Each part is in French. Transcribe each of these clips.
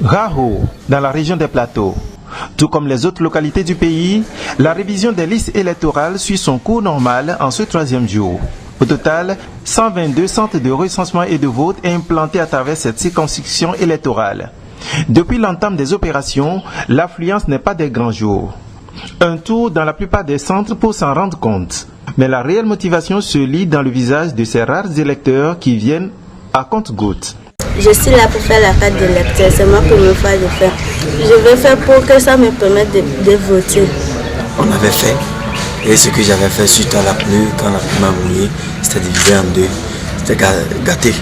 Raho, dans la région des Plateaux. Tout comme les autres localités du pays, la révision des listes électorales suit son cours normal en ce troisième jour. Au total, 122 centres de recensement et de vote implantés à travers cette circonscription électorale. Depuis l'entame des opérations, l'affluence n'est pas des grands jours. Un tour dans la plupart des centres pour s'en rendre compte. Mais la réelle motivation se lit dans le visage de ces rares électeurs qui viennent à compte-gouttes. Je suis là pour faire la carte d'électeur, c'est ma première fois de faire. Je vais faire pour que ça me permette de voter. On avait fait, et ce que j'avais fait suite à la pluie, quand la pluie m'a mouillé, c'était divisé en deux, c'était gâté.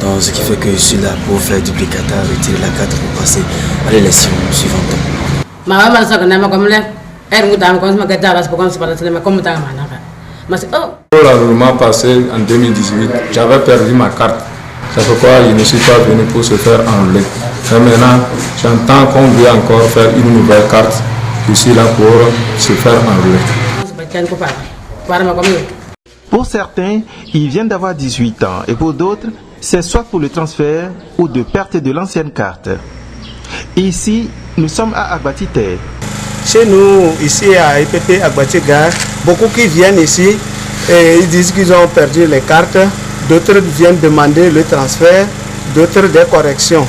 Donc ce qui fait que je suis là pour faire duplicata, retirer la carte pour passer à l'élection suivante. Pour l'enrôlement passé en 2018, j'avais perdu ma carte. C'est pourquoi je ne suis pas venu pour se faire enrôler. Mais maintenant, j'entends qu'on veut encore faire une nouvelle carte. Je suis là pour se faire enrôler. Pour certains, ils viennent d'avoir 18 ans et pour d'autres, c'est soit pour le transfert ou de perte de l'ancienne carte. Ici, nous sommes à Agbatité. Chez nous, ici à EPP Agbatiga, beaucoup qui viennent ici et ils disent qu'ils ont perdu les cartes. D'autres viennent demander le transfert, d'autres des corrections.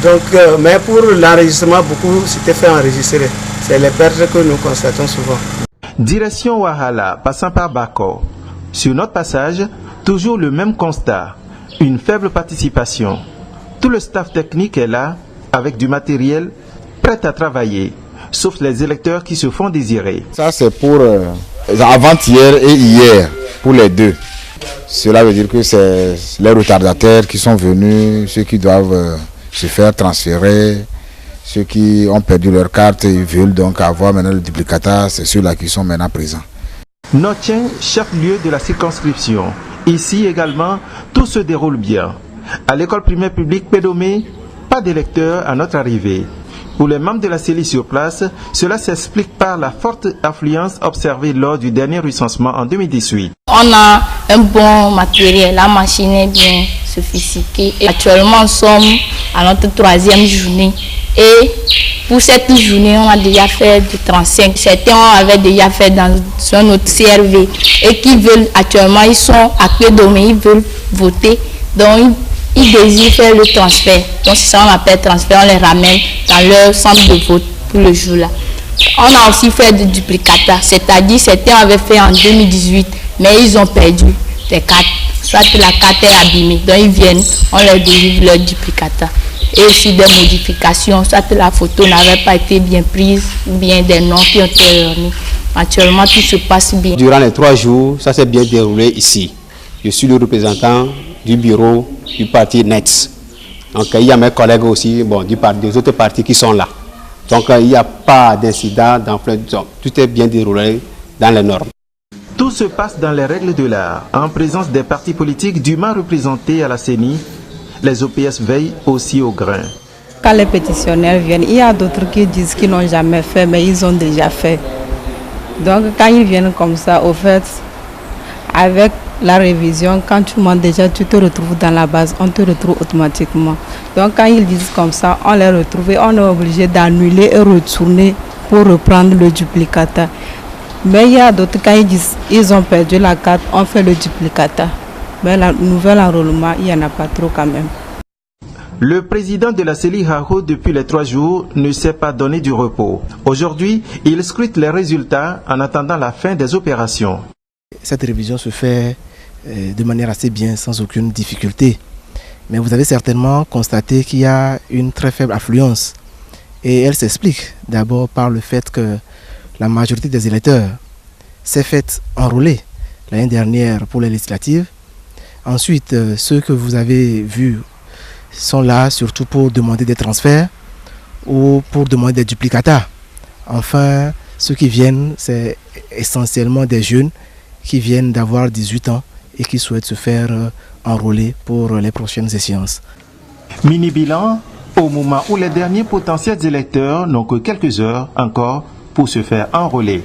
Donc, mais pour l'enregistrement, beaucoup s'étaient fait enregistrer. C'est les pertes que nous constatons souvent. Direction Wahala, passant par Bako. Sur notre passage, toujours le même constat, une faible participation. Tout le staff technique est là, avec du matériel, prêt à travailler, sauf les électeurs qui se font désirer. Ça c'est pour avant-hier et hier, pour les deux. Cela veut dire que c'est les retardataires qui sont venus, ceux qui doivent se faire transférer, ceux qui ont perdu leur carte et veulent donc avoir maintenant le duplicata, c'est ceux-là qui sont maintenant présents. Notien, chef-lieu de la circonscription. Ici également, tout se déroule bien. À l'école primaire publique Pédomé, pas d'électeurs à notre arrivée. Pour les membres de la CELI sur place, cela s'explique par la forte affluence observée lors du dernier recensement en 2018. On a un bon matériel, la machine est bien sophistiquée. Et actuellement, nous sommes à notre troisième journée. Et pour cette journée, on a déjà fait du 35. Certains avaient déjà fait dans notre CRV. Et qui veulent actuellement, ils sont à Pédomé, ils veulent voter. Donc, ils désirent faire le transfert. Donc c'est ça on appelle transfert, on les ramène dans leur centre de vote pour le jour-là. On a aussi fait du duplicata, c'est-à-dire certains avaient fait en 2018, mais ils ont perdu des cartes. Soit la carte est abîmée, donc ils viennent, on leur délivre leur duplicata. Et aussi des modifications, soit la photo n'avait pas été bien prise, ou bien des noms qui ont été erronés. Actuellement, tout se passe bien. Durant les 3 jours, ça s'est bien déroulé ici. Je suis le représentant du bureau du parti NETS. Donc il y a mes collègues aussi des autres partis qui sont là. Donc il n'y a pas d'incident, tout est bien déroulé dans les normes. Tout se passe dans les règles de l'art, en présence des partis politiques dûment représentés à la CENI. Les OPS veillent aussi au grain. Quand les pétitionnaires viennent, il y a d'autres qui disent qu'ils n'ont jamais fait, mais ils ont déjà fait. Donc quand ils viennent comme ça, au fait, avec la révision, quand tu montes déjà, tu te retrouves dans la base, on te retrouve automatiquement. Donc quand ils disent comme ça, on les retrouve et on est obligé d'annuler et retourner pour reprendre le duplicata. Mais il y a d'autres, quand ils disent ils ont perdu la carte, on fait le duplicata. Mais le nouvel enrôlement, il n'y en a pas trop quand même. Le président de la CELI Raho depuis les 3 jours ne s'est pas donné du repos. Aujourd'hui, il scrute les résultats en attendant la fin des opérations. Cette révision se fait de manière assez bien, sans aucune difficulté. Mais vous avez certainement constaté qu'il y a une très faible affluence. Et elle s'explique d'abord par le fait que la majorité des électeurs s'est faite enrôler l'année dernière pour les législatives. Ensuite, ceux que vous avez vus sont là surtout pour demander des transferts ou pour demander des duplicata. Enfin, ceux qui viennent, c'est essentiellement des jeunes qui viennent d'avoir 18 ans et qui souhaitent se faire enrôler pour les prochaines échéances. Mini-bilan, au moment où les derniers potentiels électeurs n'ont que quelques heures encore pour se faire enrôler.